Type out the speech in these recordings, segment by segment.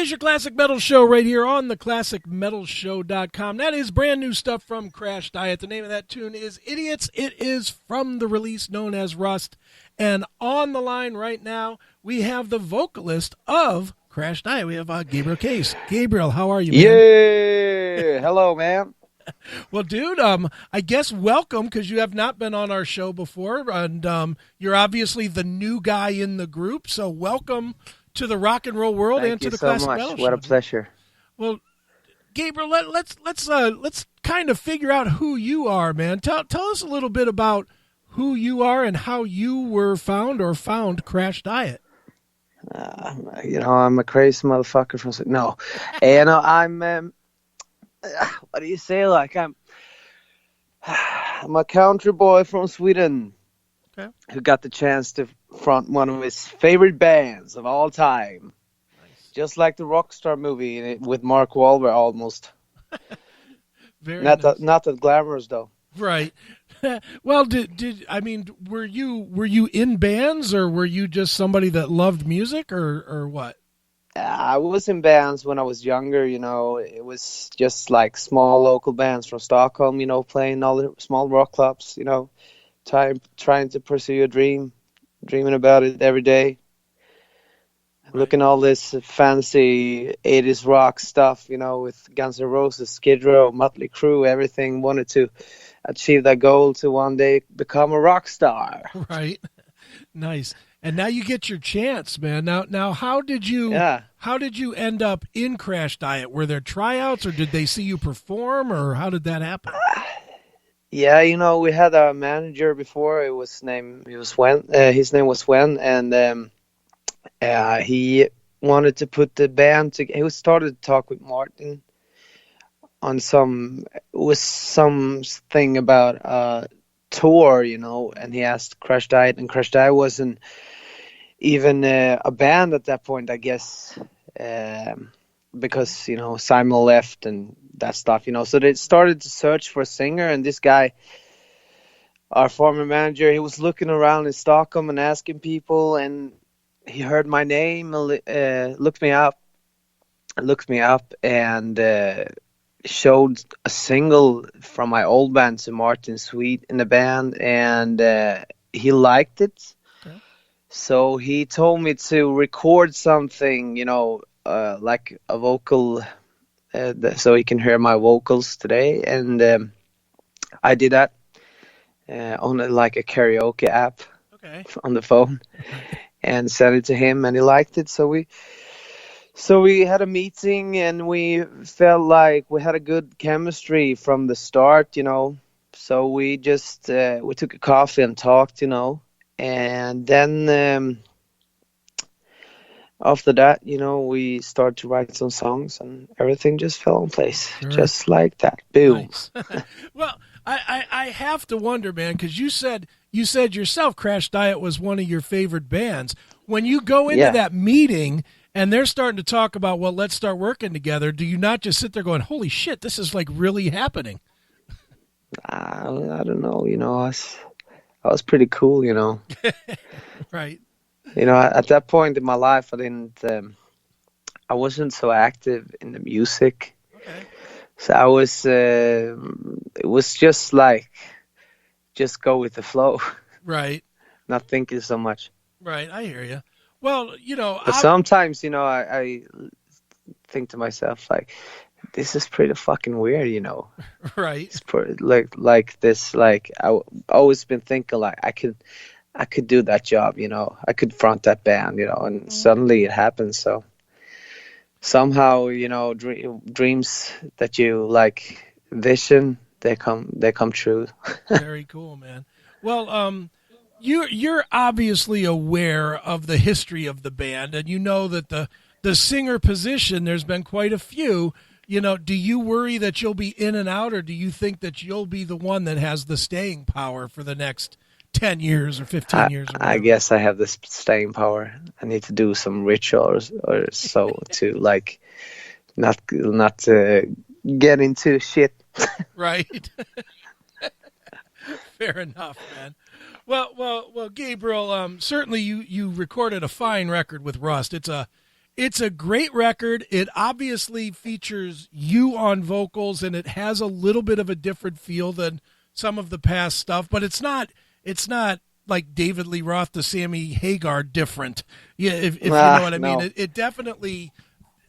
is your Classic Metal Show right here on the ClassicMetalShow.com. That is brand new stuff from Crashdiet. The name of that tune is Idiots. It is from the release known as Rust. And on the line right now, we have the vocalist of Crashdiet. We have Gabriel Keyes. Gabriel, how are you, man? Yeah, hello, man. Well, dude, I guess welcome, because you have not been on our show before, and you're obviously the new guy in the group, so welcome to the rock and roll world. Thank and to you the so Classic much. Metal Show. What a pleasure. Well, Gabriel, let's kind of figure out who you are, man. Tell us a little bit about who you are and how you were found Crashdiet. I'm a crazy motherfucker from no, I'm what do you say? Like I'm a country boy from Sweden, okay, who got the chance to front one of his favorite bands of all time. Nice. Just like the Rockstar movie with Mark Wahlberg, almost. Very not nice. Not that glamorous though. Right. Well, were you in bands, or were you just somebody that loved music, or what? I was in bands when I was younger, It was just like small local bands from Stockholm, playing all the small rock clubs, trying to pursue a dreaming about it every day. Right. Looking all this fancy 80s rock stuff, with Guns N' Roses, Skid Row, Mötley Crüe, everything. Wanted to achieve that goal to one day become a rock star. Right. Nice. And now you get your chance, man. Now, how did you end up in Crashdiet? Were there tryouts, or did they see you perform, or how did that happen? Yeah, we had a manager before. His name was Sven, and he wanted to put the band together. He started to talk with Martin on something about tour, and he asked Crashdiet, and Crashdiet wasn't even a band at that point, I guess, because Simon left and that stuff, so they started to search for a singer. And this guy, our former manager, he was looking around in Stockholm and asking people, and he heard my name, looked me up and showed a single from my old band to Martin Sweet in the band, and he liked it. Okay. So he told me to record something, like a vocal, so he can hear my vocals today. And I did that on like a karaoke app, okay, on the phone, and sent it to him, and he liked it. So we had a meeting, and we felt like we had a good chemistry from the start, So we just we took a coffee and talked, and then after that, we started to write some songs, and everything just fell in place, sure, just like that. Boom. Nice. Well, I have to wonder, man, because you said yourself Crashdiet was one of your favorite bands. When you go into that meeting and they're starting to talk about, well, let's start working together, do you not just sit there going, holy shit, this is like really happening? I don't know. I was pretty cool, Right. At that point in my life, I wasn't so active in the music. Okay. So I was, it was just like, just go with the flow. Right. Not thinking so much. Right. I hear you. Well, but sometimes, I think to myself, like, this is pretty fucking weird, Right. It's like this, like, I always been thinking, like, I could do that job, I could front that band, and suddenly it happens. So somehow, dreams that you like vision, they come true. Very cool, man. Well, you're obviously aware of the history of the band, and you know that the singer position, there's been quite a few. Do you worry that you'll be in and out, or do you think that you'll be the one that has the staying power for the next 10 years or 15 years? I guess I have this staying power. I need to do some rituals or so to like not get into shit. Right. Fair enough, man. Well, Gabriel, certainly you recorded a fine record with Rust. It's It's a great record. It obviously features you on vocals, and it has a little bit of a different feel than some of the past stuff, but it's not like David Lee Roth to Sammy Hagar different. Yeah, if you know what I mean. No. It definitely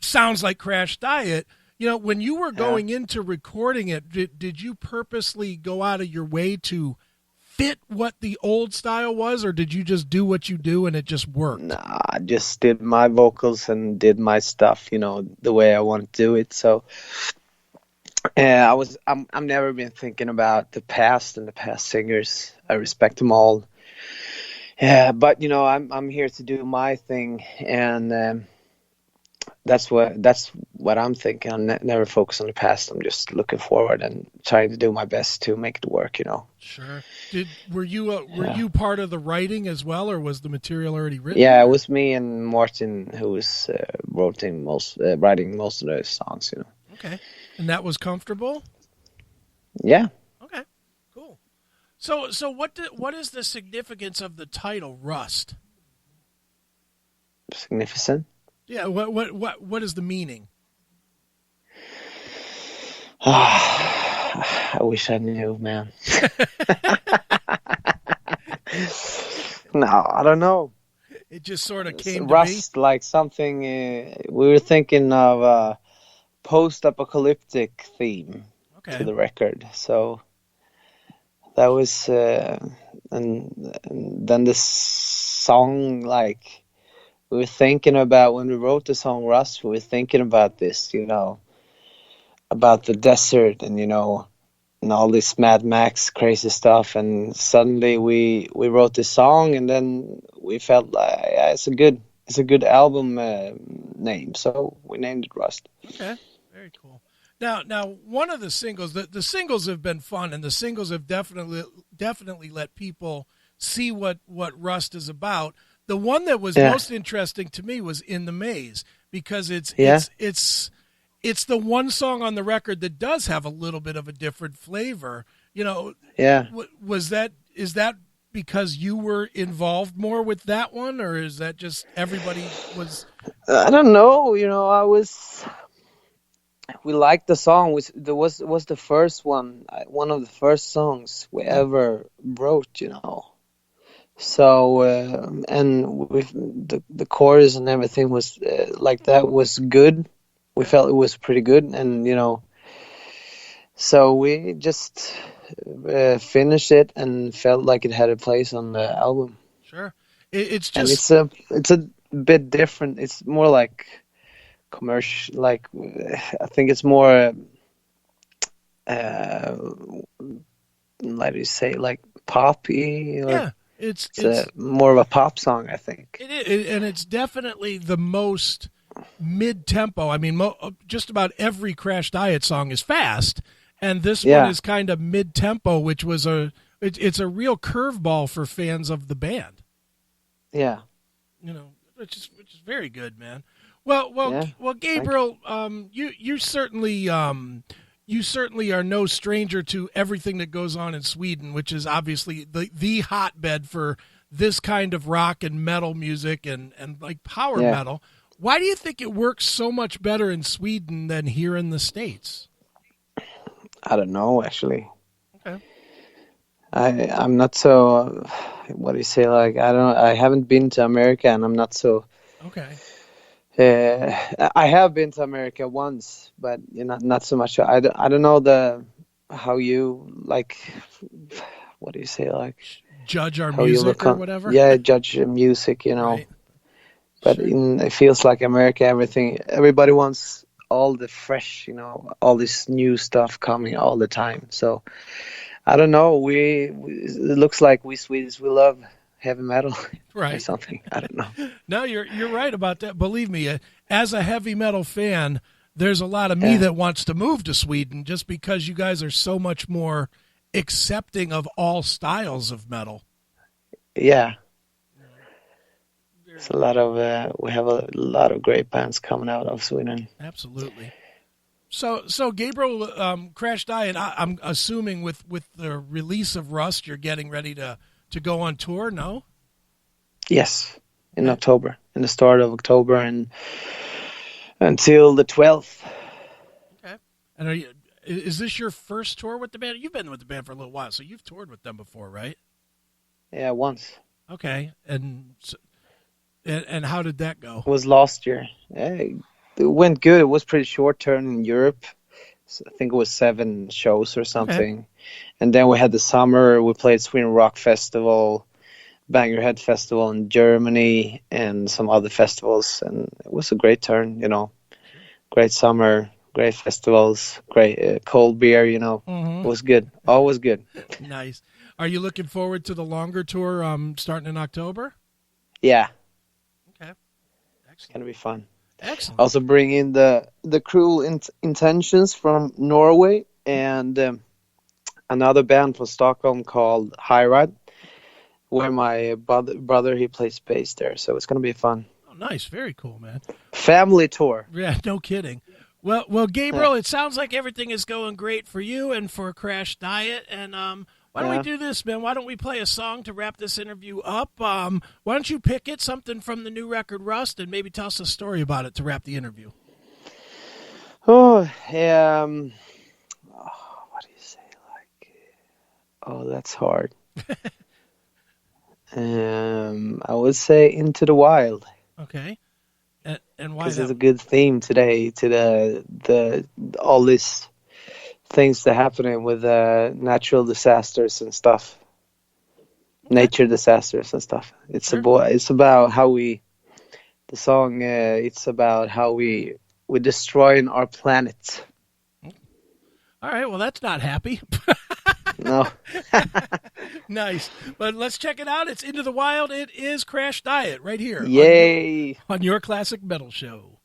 sounds like Crashdiet. You know, when you were going into recording it, did you purposely go out of your way to fit what the old style was, or did you just do what you do and it just worked? Nah, I just did my vocals and did my stuff, you know, the way I want to do it. So I've never been thinking about the past and the past singers. I respect them all. Yeah, but you know, I'm here to do my thing, and that's what I'm thinking. I never focus on the past. I'm just looking forward and trying to do my best to make it work, you know. Sure. Were you part of the writing as well, or was the material already written? Yeah, it was me and Martin who was writing most of the songs, you know. Okay. And that was comfortable? Yeah. Okay. Cool. So what is the significance of the title Rust? Significant? Yeah, what is the meaning? I wish I knew, man. No, I don't know. It just sort of came Rust, to me. like something. We were thinking of a post-apocalyptic theme to the record, so that was, and then this song, like we were thinking about when we wrote the song Rust. We were thinking about this, you know, about the desert and you know, and all this Mad Max crazy stuff, and suddenly we wrote this song, and then we felt like it's a good album name, so we named it Rust. Okay, very cool. Now one of the singles, the singles have been fun, and the singles have definitely let people see what Rust is about. The one that was most interesting to me was In the Maze, because it's the one song on the record that does have a little bit of a different flavor. You know, is that because you were involved more with that one, or is that just everybody was? I don't know. You know, we liked the song. Was the first one of the first songs we ever wrote. You know, so and with the chorus and everything was like that was good. We felt it was pretty good, and you know, so we just finished it and felt like it had a place on the album. Sure, it's just it's a bit different. It's more like commercial. Like I think it's more, like you say, like poppy. Or it's more of a pop song, I think. It is, and it's definitely the most mid-tempo. I mean, just about every Crashdiet song is fast, and this one is kind of mid-tempo, which was it's a real curveball for fans of the band. Yeah, you know, which is very good, man. Well, Gabriel, you certainly are no stranger to everything that goes on in Sweden, which is obviously the hotbed for this kind of rock and metal music and like power metal. Why do you think it works so much better in Sweden than here in the States? I don't know, actually. Okay. I'm not so, what do you say, like, I haven't been to America, and I'm not so. Okay. I have been to America once, but you know, not so much. I don't know how you, like, what do you say, like, judge our music or whatever? Yeah, judge music, you know. Right. But it feels like America, everybody wants all the fresh, you know, all this new stuff coming all the time. So I don't know. It looks like we Swedes, we love heavy metal, right? Or something. I don't know. No, you're right about that. Believe me, as a heavy metal fan, there's a lot of me that wants to move to Sweden just because you guys are so much more accepting of all styles of metal. Yeah. It's a lot of we have a lot of great bands coming out of Sweden. Absolutely. So Gabriel, Crashdiet, I'm assuming with the release of Rust, you're getting ready to go on tour. No? Yes, in October. in the start of October and until the 12th. Okay. And is this your first tour with the band? You've been with the band for a little while, so you've toured with them before, right? Yeah, once. Okay. And how did that go? It was last year. It went good. It was pretty short turn in Europe. So I think it was 7 shows or something. Okay. And then we had the summer. We played Sweden Rock Festival, Bang Your Head Festival in Germany, and some other festivals. And it was a great turn, you know. Great summer, great festivals, great cold beer, you know. Mm-hmm. It was good. Always good. Nice. Are you looking forward to the longer tour starting in October? Yeah. Okay. Excellent. It's going to be fun. Excellent. Also bring in the Cruel Intentions from Norway and another band from Stockholm called High Ride, where my brother he plays bass there. So it's going to be fun. Oh, nice. Very cool, man. Family tour. Yeah, no kidding. Well, Gabriel, It sounds like everything is going great for you and for Crashdiet. And why don't we do this, man? Why don't we play a song to wrap this interview up? Why don't you pick it, something from the new record Rust, and maybe tell us a story about it to wrap the interview? What do you say? That's hard. I would say Into the Wild. Okay. And why? Because it's a good theme today to the all this things that are happening with natural disasters and stuff, nature disasters and stuff. It's it's about how we destroying our planet. All right, well that's not happy. No. Nice. But let's check it out. It's Into the Wild. It is Crashdiet right here. Yay. On your Classic Metal Show.